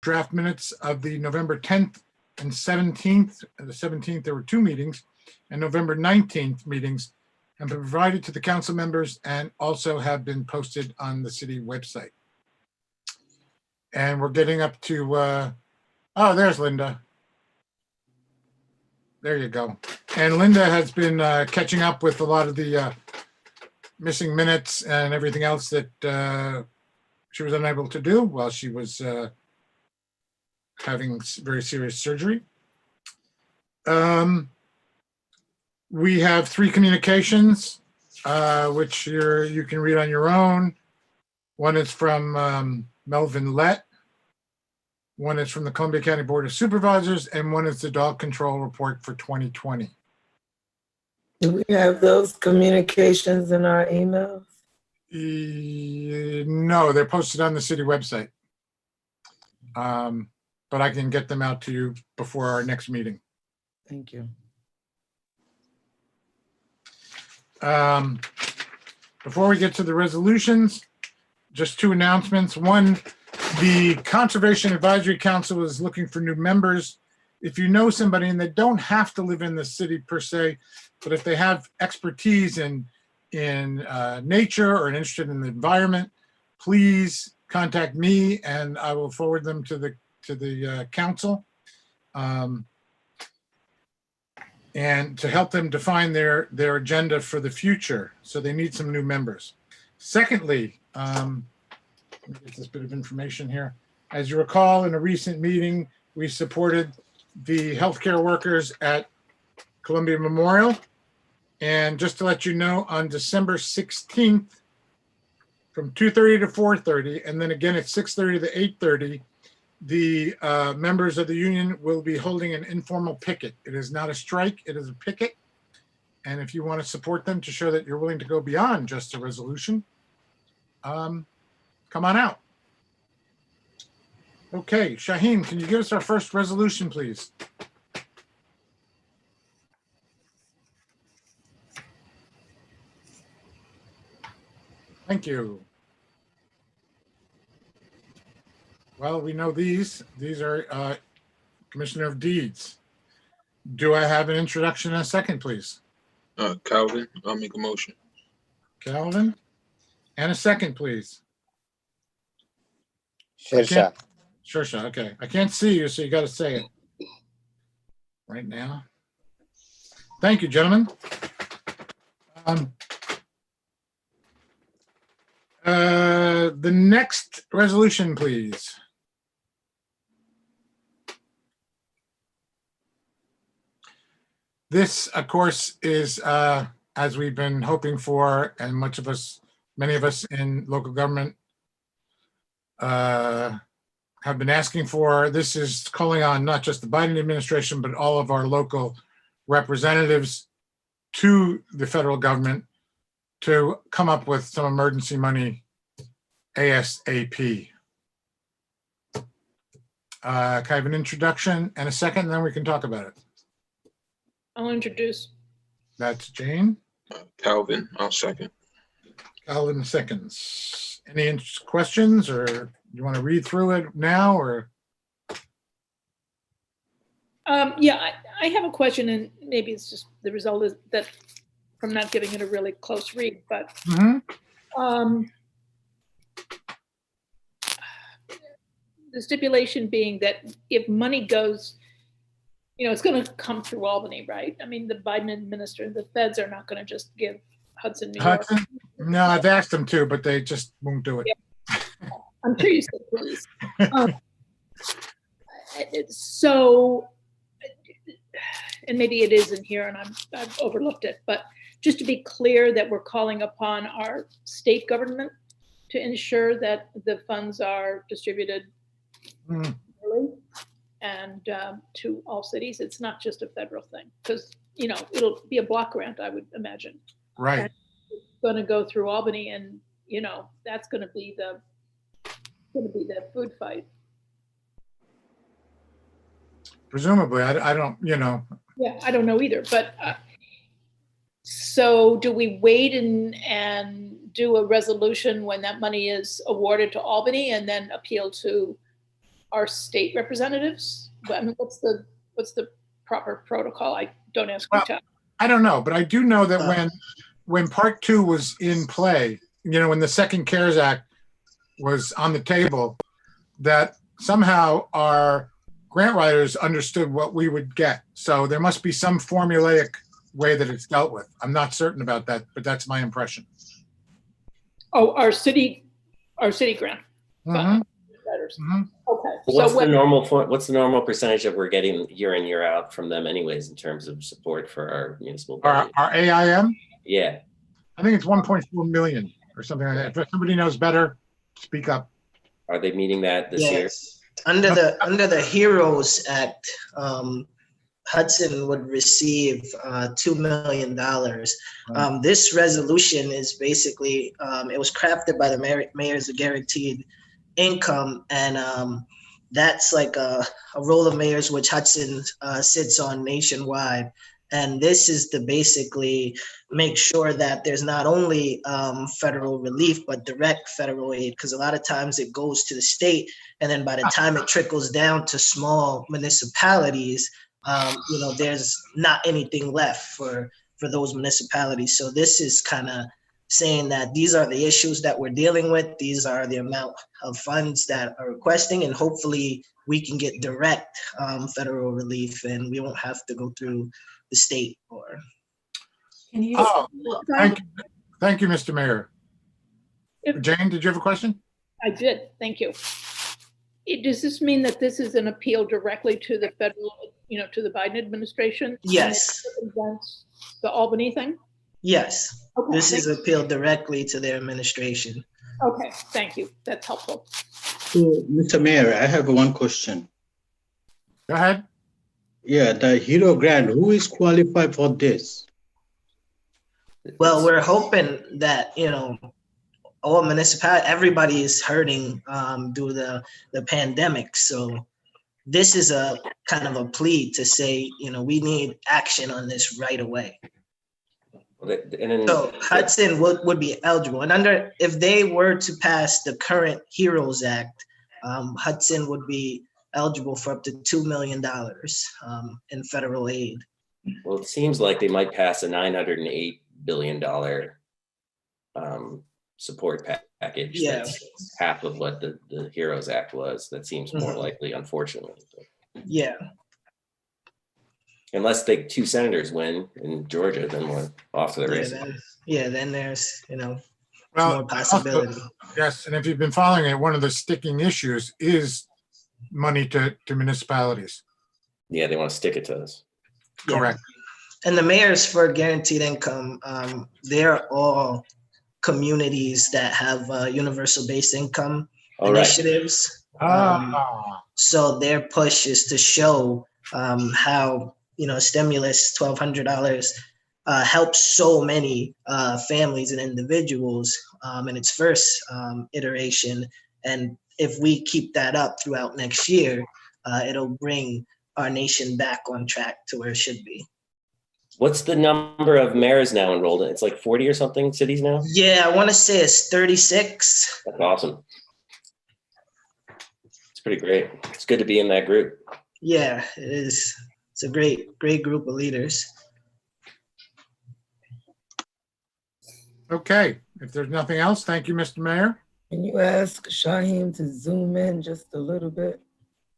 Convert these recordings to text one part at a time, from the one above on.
draft minutes of the November 10th and 17th. The 17th, there were 2 meetings, and November 19th meetings have been provided to the council members and also have been posted on the city website. And we're getting up to, oh, there's Linda. There you go. And Linda has been catching up with a lot of the missing minutes and everything else that she was unable to do while she was having very serious surgery. We have 3 communications, which you can read on your own. One is from Melvin Lett. One is from the Columbia County Board of Supervisors, and one is the dog control report for 2020. Do we have those communications in our emails? No, they're posted on the city website. But I can get them out to you before our next meeting. Thank you. Before we get to the resolutions, just 2 announcements. One, the Conservation Advisory Council is looking for new members. If you know somebody, and they don't have to live in the city per se, but if they have expertise in nature or interested in the environment, please contact me and I will forward them to the council. And to help them define their agenda for the future. So they need some new members. Secondly, let me get this bit of information here. As you recall, in a recent meeting, we supported the healthcare workers at Columbia Memorial. And just to let you know, on December 16th, from 2:30 to 4:30, and then again at 6:30 to 8:30, the members of the union will be holding an informal picket. It is not a strike, it is a picket. And if you want to support them to show that you're willing to go beyond just a resolution, come on out. Okay, Shaheen, can you give us our first resolution, please? Thank you. Well, we know these are Commissioner of Deeds. Do I have an introduction and a second, please? Calvin, I'll make a motion. Calvin, and a second, please. Shersha. Shersha, okay. I can't see you, so you got to say it right now. Thank you, gentlemen. The next resolution, please. This, of course, is as we've been hoping for, and many of us in local government have been asking for. This is calling on not just the Biden administration, but all of our local representatives to the federal government to come up with some emergency money ASAP. Can I have an introduction and a second, and then we can talk about it? I'll introduce. That's Jane. Calvin, I'll second. Calvin seconds. Any questions, or you want to read through it now, or? Yeah, I have a question, and maybe it's just the result is that from not giving it a really close read, but the stipulation being that if money goes, it's going to come through Albany, right? I mean, the Biden administration, the feds are not going to just give Hudson, New York. No, I've asked them to, but they just won't do it. Yeah. I'm sure you said please. So, and maybe it is in here and I've overlooked it, but just to be clear that we're calling upon our state government to ensure that the funds are distributed early and to all cities. It's not just a federal thing, because it'll be a block grant, I would imagine. Right. And it's going to go through Albany, and that's going to be the food fight. Presumably, I don't. Yeah, I don't know either. But so, do we wait and do a resolution when that money is awarded to Albany, and then appeal to our state representatives? I mean, what's the proper protocol? I don't ask you to. I don't know, but I do know that when part two was in play, when the second CARES Act was on the table, that somehow our grant writers understood what we would get. So there must be some formulaic way that it's dealt with. I'm not certain about that, but that's my impression. Oh, our city grant. Mhm. Writers. Mhm. Okay. What's the normal percentage that we're getting year in, year out from them anyways, in terms of support for our municipal budget? Our AIM, Yeah, I think it's 1.4 million or something like that. If somebody knows better, speak up. are they meeting that this year? Yes. Under the Heroes Act, Hudson would receive $2 million. This resolution is basically, it was crafted by the Mayors of Guaranteed Income, and that's like a role of mayors which Hudson sits on nationwide. And this is to basically make sure that there's not only federal relief, but direct federal aid, because a lot of times it goes to the state, and then by the time it trickles down to small municipalities, there's not anything left for those municipalities. So this is kind of saying that these are the issues that we're dealing with. These are the amount of funds that are requesting, and hopefully we can get direct federal relief, and we won't have to go through the state or. Can you? Thank you, Mr. Mayor. Jane, did you have a question? I did. Thank you. Does this mean that this is an appeal directly to the federal, to the Biden administration? Yes. The Albany thing? Yes. Okay, this is appealed directly to their administration. Okay, thank you. That's helpful. So, Mr. Mayor, I have one question. Go ahead. Yeah, the Hero Grant, who is qualified for this? Well, we're hoping that, all municipalities, everybody is hurting due to the pandemic. So this is a kind of a plea to say, we need action on this right away. So Hudson would be eligible. And if they were to pass the current Heroes Act, Hudson would be eligible for up to $2 million in federal aid. Well, it seems like they might pass a $908 billion support package. Yeah. That's half of what the Heroes Act was. That seems more likely, unfortunately. Yeah. Unless the two senators win in Georgia, then we're off to the races. Then there's, Well, more possibility. Yes, and if you've been following it, one of the sticking issues is money to municipalities. Yeah, they want to stick it to us. Correct. And the mayors for guaranteed income, they're all communities that have universal base income initiatives. So their push is to show how, stimulus $1,200 helps so many families and individuals in its first iteration. And if we keep that up throughout next year, it'll bring our nation back on track to where it should be. What's the number of mayors now enrolled in? It's like 40 or something cities now? Yeah, I want to say it's 36. That's awesome. It's pretty great. It's good to be in that group. Yeah, it is. It's a great group of leaders. Okay, if there's nothing else, thank you, Mr. Mayor. Can you ask Shaheem to zoom in just a little bit?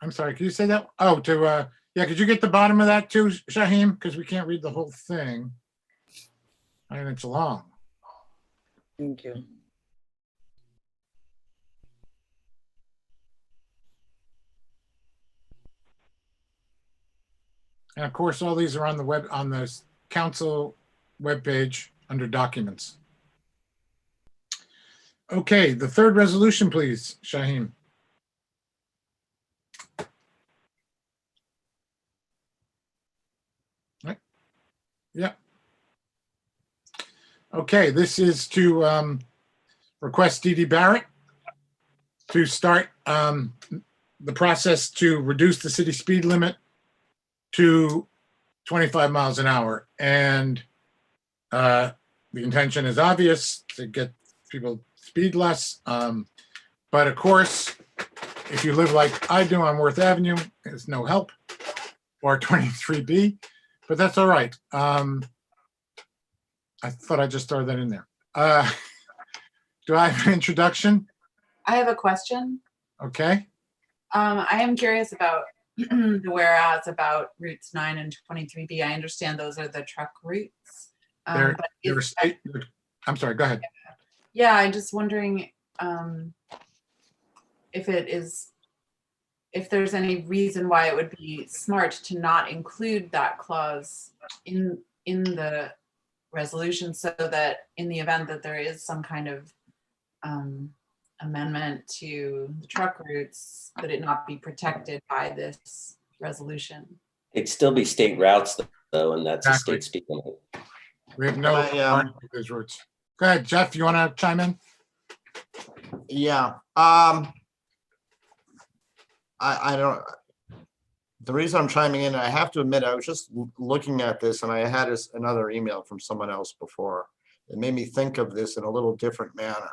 I'm sorry, can you say that? Oh, could you get the bottom of that too, Shaheem? Because we can't read the whole thing. And it's long. Thank you. And of course, all these are on the council webpage under documents. Okay, the third resolution, please, Shaheem. Right. Yeah. Okay, this is to request Dee Dee Barrett to start the process to reduce the city speed limit to 25 miles an hour. And the intention is obvious, to get people speed less. But of course, if you live like I do on Worth Avenue, it's no help, or 23B, but that's all right. I thought I'd just throw that in there. Do I have an introduction? I have a question. Okay. I am curious about the whereas about routes 9 and 23B. I understand those are the truck routes. They're But state, I'm sorry, go ahead. yeah, I'm just wondering if there's any reason why it would be smart to not include that clause in the resolution, so that in the event that there is some kind of amendment to the truck routes, that it not be protected by this resolution. It'd still be state routes though, and that's Exactly. a state speaking. We have no authority with those routes. Go ahead, Jeff, you want to chime in? Yeah, I don't, the reason I'm chiming in, I have to admit, I was just looking at this and I had another email from someone else before. It made me think of this in a little different manner.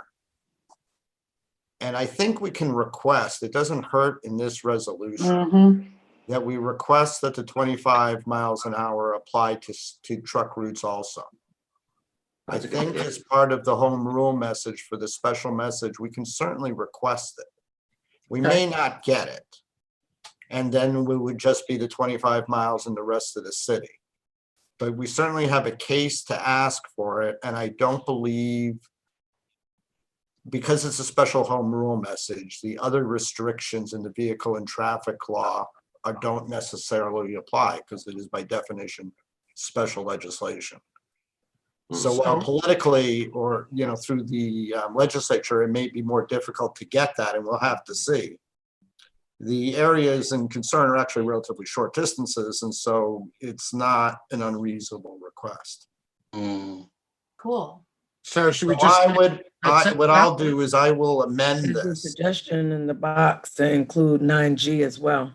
And I think we can request, it doesn't hurt in this resolution, that we request that the 25 miles an hour apply to truck routes also. I think as part of the home rule message for the special message, we can certainly request it. We may not get it. And then we would just be the 25 miles in the rest of the city. But we certainly have a case to ask for it. And I don't believe, because it's a special home rule message, the other restrictions in the vehicle and traffic law don't necessarily apply, because it is by definition special legislation. So while politically, or through the legislature, it may be more difficult to get that, and we'll have to see. The areas in concern are actually relatively short distances, and so it's not an unreasonable request. Cool. So should we So just? what I'll do is I will amend There's a this. suggestion in the box to include 9G as well.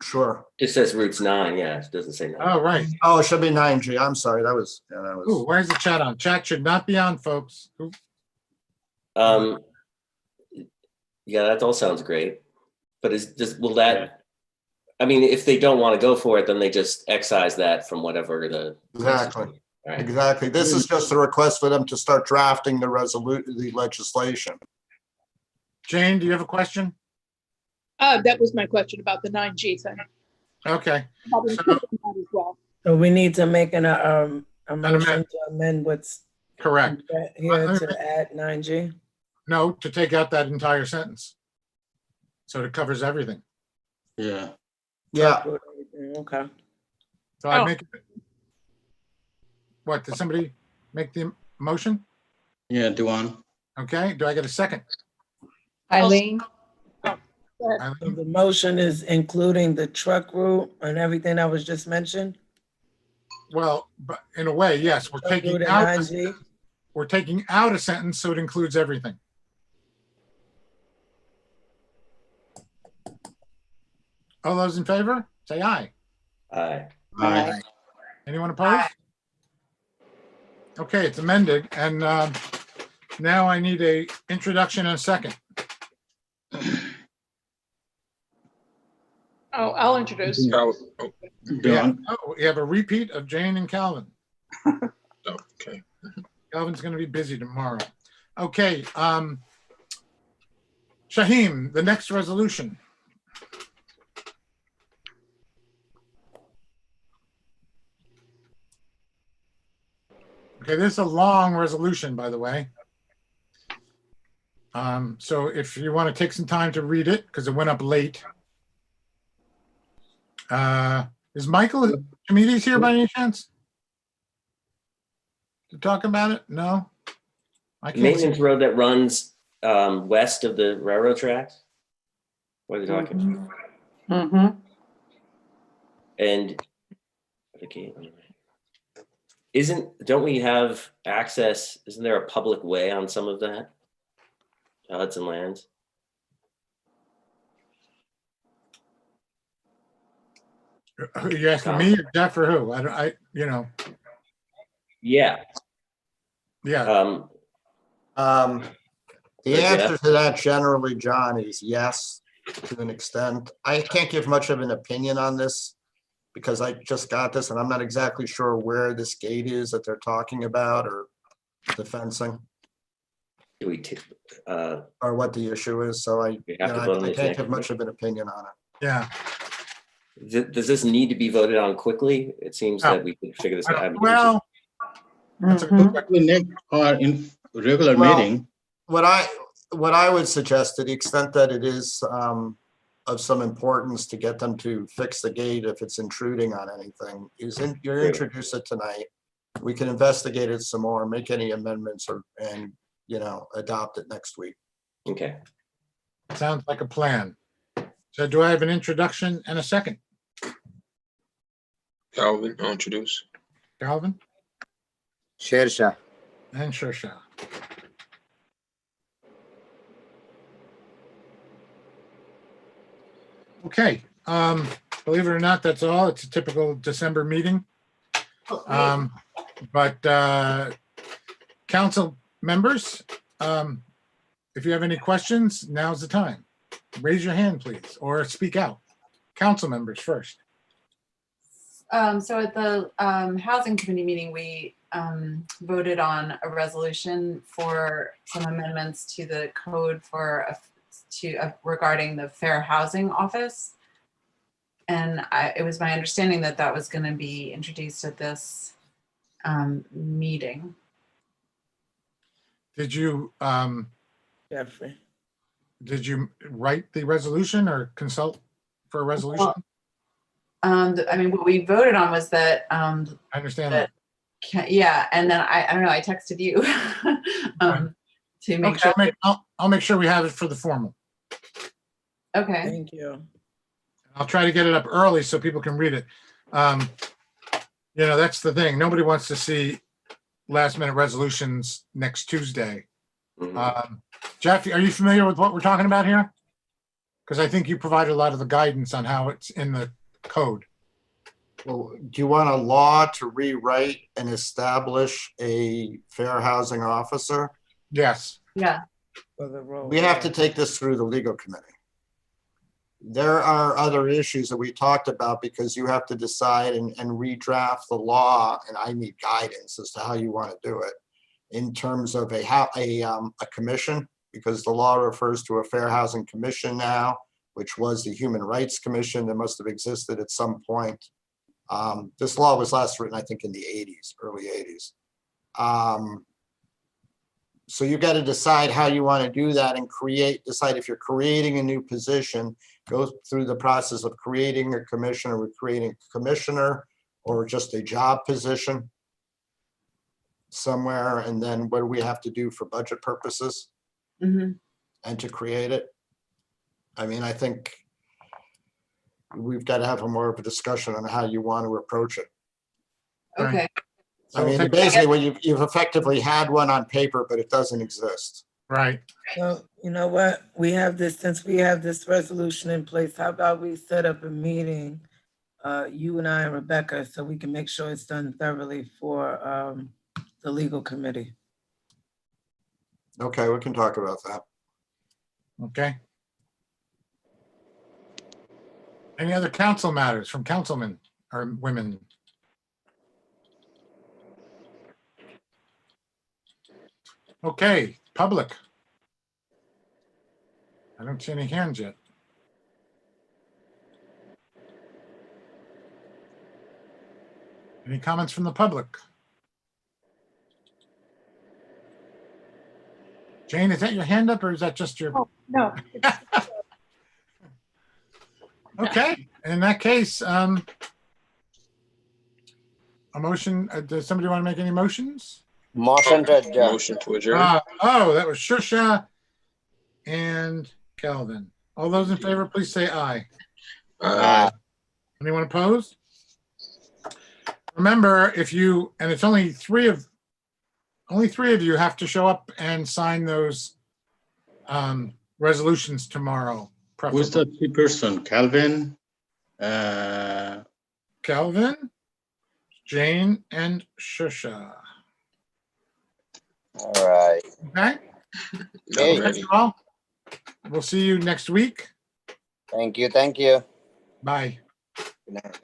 Sure. It says routes 9, yeah, it doesn't say 9. Oh, right. Oh, it should be 9G. I'm sorry. That was. Ooh, where's the chat on? Chat should not be on, folks. Ooh. Yeah, that all sounds great. But will that, I mean, if they don't want to go for it, then they just excise that from whatever the. Exactly. Right. Exactly. This is just a request for them to start drafting the legislation. Jane, do you have a question? That was my question about the 9G thing. Okay. Probably So- put that as well. So we need to make a motion to amend what's Correct. here to add 9G. No, to take out that entire sentence. So it covers everything. Yeah. Yeah. Okay. So I make, what, did somebody make the motion? Yeah, Duan. Okay, do I get a second? Eileen? So Eileen? the motion is including the truck route and everything that was just mentioned? Well, but in a way, yes, we're taking Including out, 9G? we're taking out a sentence so it includes everything. All those in favor, say aye. Aye. Aye. Anyone opposed? Okay, it's amended, and now I need a introduction and a second. Oh, I'll introduce. Calvin. Oh, Duan. Oh, we have a repeat of Jane and Calvin. okay. Calvin's gonna be busy tomorrow. Okay, Shaheem, the next resolution. Okay, this is a long resolution, by the way. So if you want to take some time to read it, because it went up late. Is Michael Chamides here by any chance? To talk about it? No? I can't see. Maintenance road that runs west of the railroad tracks? What are they talking about? And okay, don't we have access, isn't there a public way on some of that? Hudson lands? You asking me or Jeff or who? Yeah. Yeah, The Yeah. answer to that generally, John, is yes, to an extent. I can't give much of an opinion on this because I just got this and I'm not exactly sure where this gate is that they're talking about or the fencing Do we, or what the issue is. So I we have to vote on I this can't next give much week? of an opinion on it. Yeah. Does this need to be voted on quickly? It seems No. that we could figure this out. I mean, Well, that's a Look at the next or in regular Well, meeting. What I would suggest, to the extent that it is of some importance to get them to fix the gate if it's intruding on anything, is you introduce it tonight. We can investigate it some more, make any amendments and adopt it next week. Okay. sounds like a plan. So do I have an introduction and a second? Calvin, I'll introduce. Calvin Shersha. and Shusha. Okay, believe it or not, that's all. It's a typical December meeting. But council members, if you have any questions, now's the time. Raise your hand, please, or speak out. Council members first. So at the housing committee meeting, we voted on a resolution for some amendments to the code for regarding the Fair Housing Office. And it was my understanding that that was going to be introduced at this meeting. Did you Jeffrey. write the resolution or consult for a resolution? I mean, what we voted on was that I understand that. yeah, and then I don't know, I texted you to make Okay, sure. I'll make sure we have it for the formal. Okay. Thank you. I'll try to get it up early so people can read it. That's the thing. Nobody wants to see last minute resolutions next Tuesday. Mhm. Jeff, are you familiar with what we're talking about here? Because I think you provided a lot of the guidance on how it's in the code. Well, do you want a law to rewrite and establish a fair housing officer? Yes. Yeah. For the roll. We have to take this through the legal committee. There are other issues that we talked about because you have to decide and redraft the law, and I need guidance as to how you want to do it in terms of a commission, because the law refers to a fair housing commission now, which was the Human Rights Commission that must have existed at some point. This law was last written, I think, in the 80s, early 80s. So you got to decide how you want to do that and decide if you're creating a new position, go through the process of creating a commission, or creating a commissioner, or just a job position somewhere. And then what do we have to do for budget purposes Mm-hmm. and to create it? I mean, I think we've got to have a more of a discussion on how you want to approach it. Okay. So I we'll mean, take- basically, you've effectively had one on paper, but it doesn't exist. Right. So, you know what? Since we have this resolution in place, how about we set up a meeting, you and I and Rebecca, so we can make sure it's done thoroughly for the legal committee. Okay, we can talk about that. Okay. Any other council matters from councilmen or women? Okay, public. I don't see any hands yet. Any comments from the public? Jane, is that your hand up or is that just your? Oh, no. Okay, in that case, a motion, does somebody want to make any motions? Motion to adjourn. Motion to adjourn. That was Shusha and Calvin. All those in favor, please say aye. Anyone opposed? Remember, and it's only three of you have to show up and sign those resolutions tomorrow. Who's preferably. the key person? Calvin? Calvin, Jane, and Shusha. All right. Okay, Not Hey. Thanks ready. all. We'll see you next week. Thank you. Thank you. Bye. Good night.